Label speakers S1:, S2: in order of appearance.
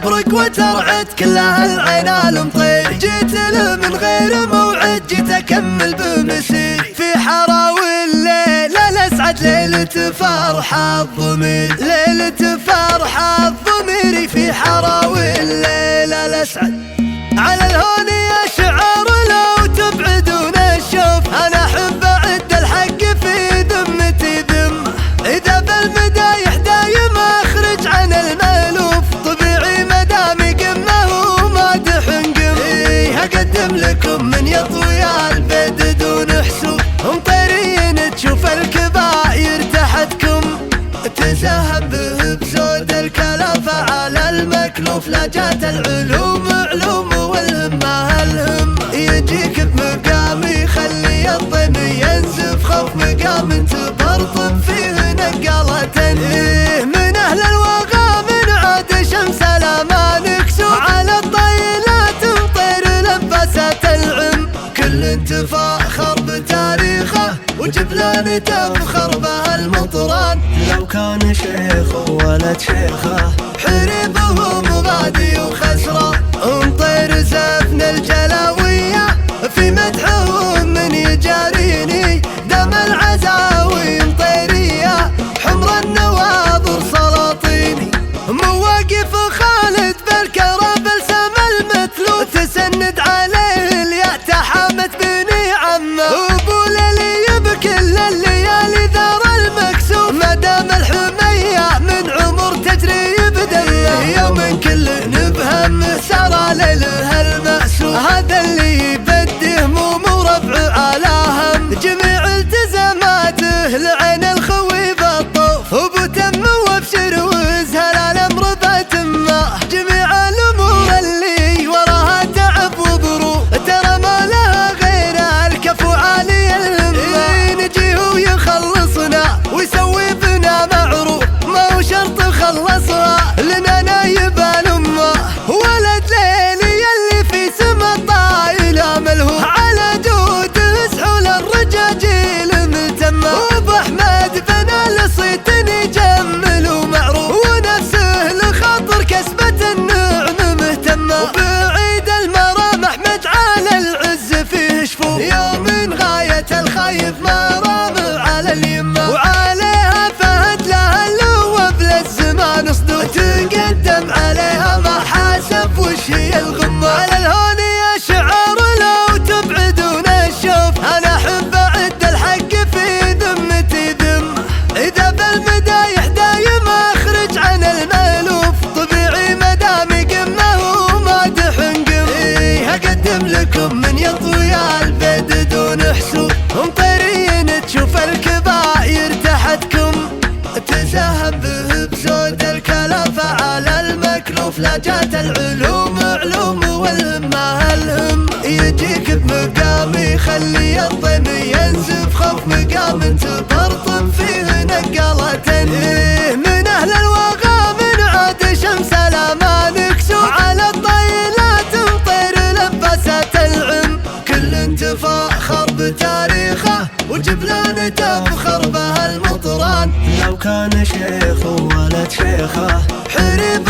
S1: مبروك وترعد كلها العين المطير، جيت له من غير موعد جيت اكمل بمسيري في حراوي الليل الاسعد ليلة فرح الضمير، ليلة فرح الضمير في حراوي الليل الاسعد. على الهون يا شعار لو تبعدون الشوف انا احب اعد الحق في ذمتي ذمه، اذا بالمدايح دايم اخرج عن المألوف طبيعي مدامي قمه ومادح قم. اقدم لكم من يطوي البيد دون حسوب، مطيرين تشوف الكباير تحتكم تساهم به بزود الكلافة على المكلوف. لا جات العلوم علوم والهمة الهم، يجيك بمقام يخلي الضيم ينزف خوف مقام تبرطب فيه نقالة. من اهل الوغى من عاد شمس الامان كسوف، على الطيلات مطير لبست العم كل تفاخر بتاريخه وجبلان تفخر به المطران. لو كان شيخ وولد شيخه حريبه مغادي وخسره، مطير زفن الجلاوية في مدحهم من يجاريني دم العزاوي مطيرية حمر النواظر سلاطيني. مواقف خالد بالكرب السم المثلوث تسند عليه الياء تحامت بني عمه، وابو ليلي بكل الليالي ذار المكسوف ما دام الحمية من عمر تجري بديه يوم كل نبهم سرى ليله المأسوف. هذا اللي يبديه مو مربع على هم جميع التزاماته لعين الخوي بالطوف، وبو تم وابشر وازهل الامر بتمه جميع الامور اللي وراها تعب وظروف ترى ما لها غير الكفو عالي الهمه. نجيه ويخلصنا ويسوي بنا معروف ما هو شرط خلصها لنا نايب الامه. ولد ليلي يلي في سما الطايله ملهوف على جود سحول الرجاجيل متمه، وابو احمد بنا لصيت يجمل ومعروف ونفسه لخاطر كسبة النعم مهتمه. وبعيد المرام احمد على العز فيه شفوف يوم غاية الخايف مرام على اليمه، وعليها فهد لها اللوب للزمان صدوق تقدم عليها ما حاسب وش هي الغمه. على الهون يا شعار لو تبعدون الشوف انا احب اعد الحق في ذمتي ذمه، اذا بالمدايح دايم اخرج عن المألوف طبيعي مدامي قمه ومادح قم. اقدم لكم من يطوي البيد دون حسوب، مطيرين تشوف الكباير تحتكم تساهم به بزود الكلافة على المكلوف. لا جات العلوم علوم والهمة الهم، يجيك بمقام يخلي الضيم ينزف خوف مقام تبرطب فيه نقالة. من اهل الوغى من عاد شمس الامان كسوف، على الطيلات مطير لبست العم كل تفاخر بتاريخه وجبلان تفخر به المطران. لو كان شيخ وولد شيخه حريب